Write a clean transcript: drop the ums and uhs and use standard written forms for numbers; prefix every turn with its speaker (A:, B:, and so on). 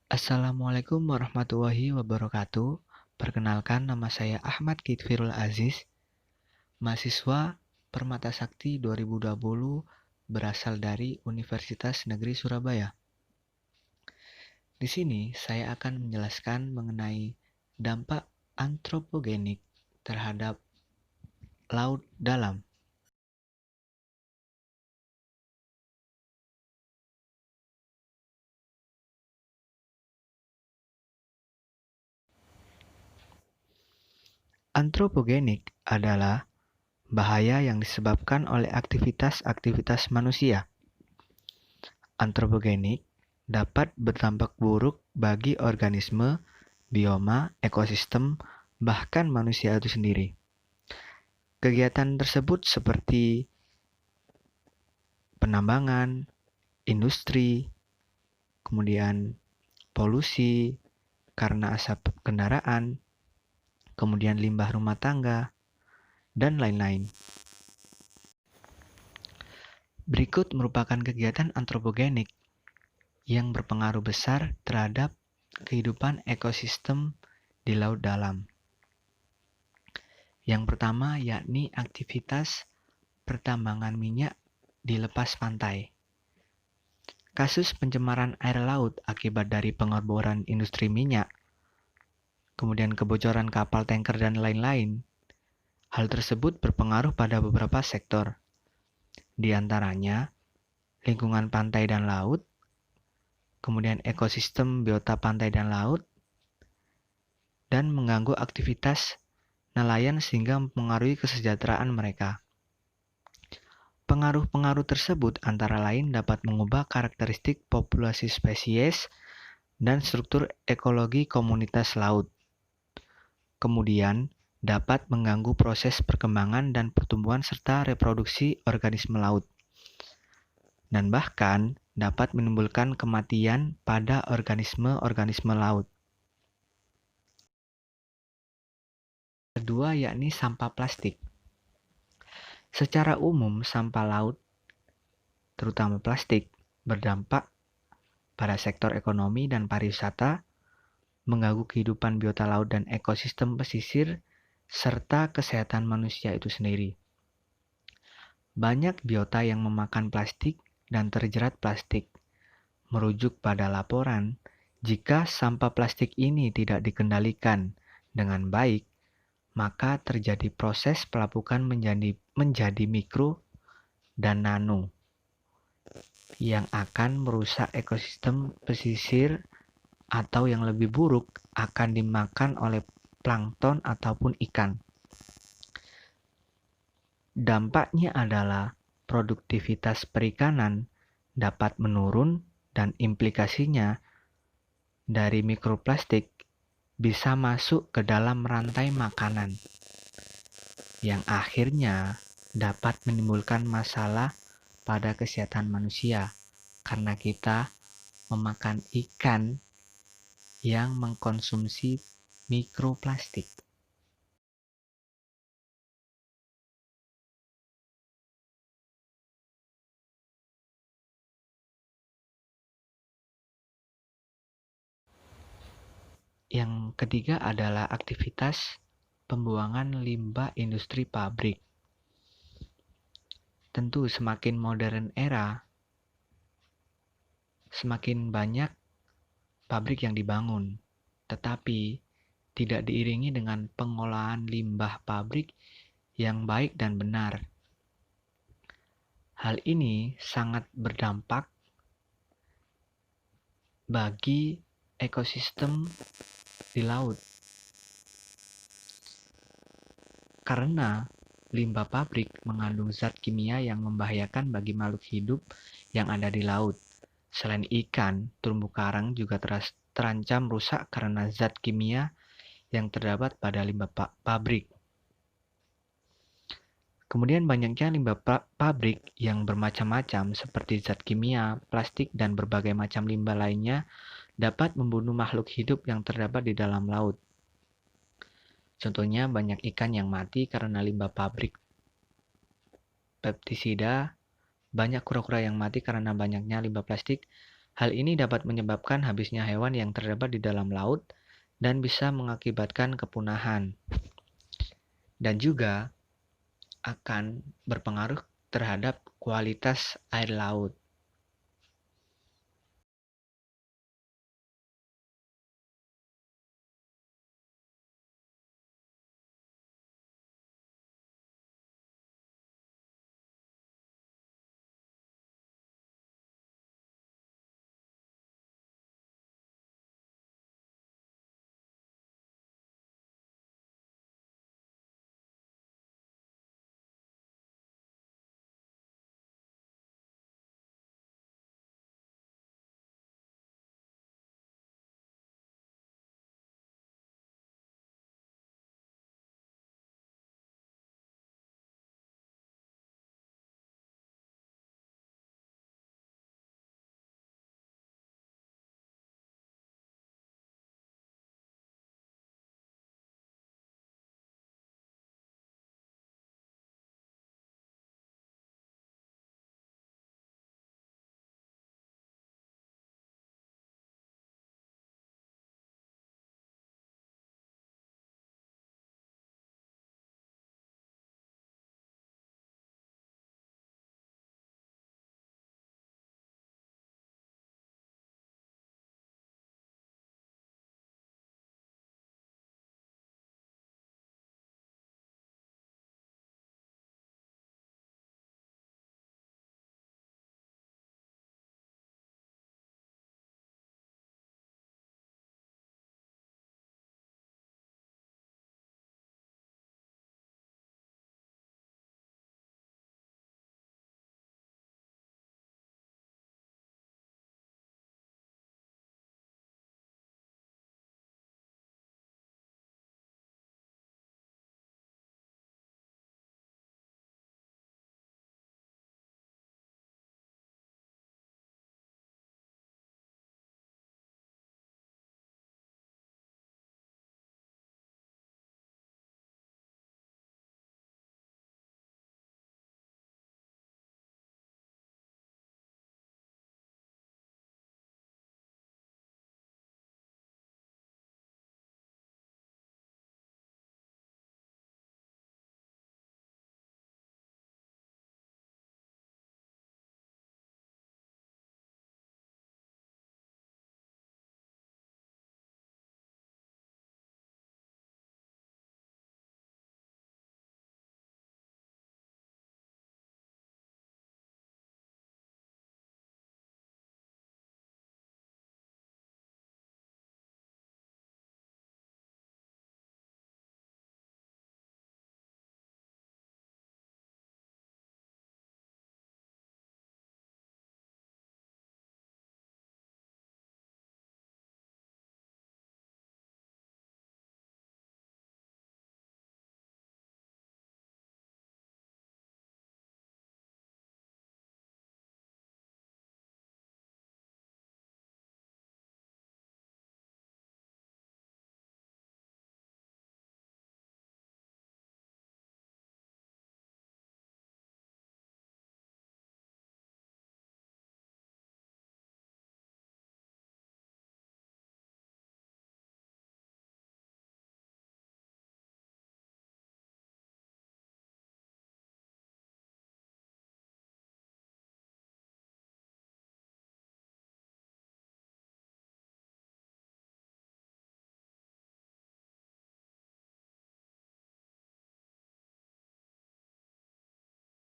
A: Assalamualaikum warahmatullahi wabarakatuh. Perkenalkan, nama saya Ahmad Kitfirul Aziz, mahasiswa Permata Sakti 2020 berasal dari Universitas Negeri Surabaya. Di sini saya akan menjelaskan mengenai dampak antropogenik terhadap laut dalam. Antropogenik adalah bahaya yang disebabkan oleh aktivitas-aktivitas manusia. Antropogenik dapat berdampak buruk bagi organisme, bioma, ekosistem, bahkan manusia itu sendiri. Kegiatan tersebut seperti penambangan, industri, kemudian polusi karena asap kendaraan, kemudian limbah rumah tangga, dan lain-lain. Berikut merupakan kegiatan antropogenik yang berpengaruh besar terhadap kehidupan ekosistem di laut dalam. Yang pertama yakni aktivitas pertambangan minyak di lepas pantai. Kasus pencemaran air laut akibat dari pengeboran industri minyak, kemudian kebocoran kapal tanker dan lain-lain. Hal tersebut berpengaruh pada beberapa sektor, di antaranya lingkungan pantai dan laut, kemudian ekosistem biota pantai dan laut, dan mengganggu aktivitas nelayan sehingga mempengaruhi kesejahteraan mereka. Pengaruh-pengaruh tersebut antara lain dapat mengubah karakteristik populasi spesies dan struktur ekologi komunitas laut. Kemudian, dapat mengganggu proses perkembangan dan pertumbuhan serta reproduksi organisme laut. Dan bahkan dapat menimbulkan kematian pada organisme-organisme laut. Kedua yakni sampah plastik. Secara umum, sampah laut, terutama plastik, berdampak pada sektor ekonomi dan pariwisata, mengganggu kehidupan biota laut dan ekosistem pesisir, serta kesehatan manusia itu sendiri. Banyak biota yang memakan plastik dan terjerat plastik. Merujuk pada laporan, jika sampah plastik ini tidak dikendalikan dengan baik, maka terjadi proses pelapukan menjadi mikro dan nano yang akan merusak ekosistem pesisir atau yang lebih buruk akan dimakan oleh plankton ataupun ikan. Dampaknya adalah produktivitas perikanan dapat menurun dan implikasinya dari mikroplastik bisa masuk ke dalam rantai makanan yang akhirnya dapat menimbulkan masalah pada kesehatan manusia karena kita memakan ikan yang mengkonsumsi mikroplastik. Yang ketiga adalah aktivitas pembuangan limbah industri pabrik. Tentu semakin modern era, semakin banyak pabrik yang dibangun, tetapi tidak diiringi dengan pengolahan limbah pabrik yang baik dan benar. Hal ini sangat berdampak bagi ekosistem di laut. Karena limbah pabrik mengandung zat kimia yang membahayakan bagi makhluk hidup yang ada di laut. Selain ikan, terumbu karang juga terancam rusak karena zat kimia yang terdapat pada limbah pabrik. Kemudian banyaknya limbah pabrik yang bermacam-macam seperti zat kimia, plastik, dan berbagai macam limbah lainnya dapat membunuh makhluk hidup yang terdapat di dalam laut. Contohnya banyak ikan yang mati karena limbah pabrik pestisida, banyak kura-kura yang mati karena banyaknya limbah plastik, Hal ini dapat menyebabkan habisnya hewan yang terdapat di dalam laut dan bisa mengakibatkan kepunahan. Dan juga akan berpengaruh terhadap kualitas air laut.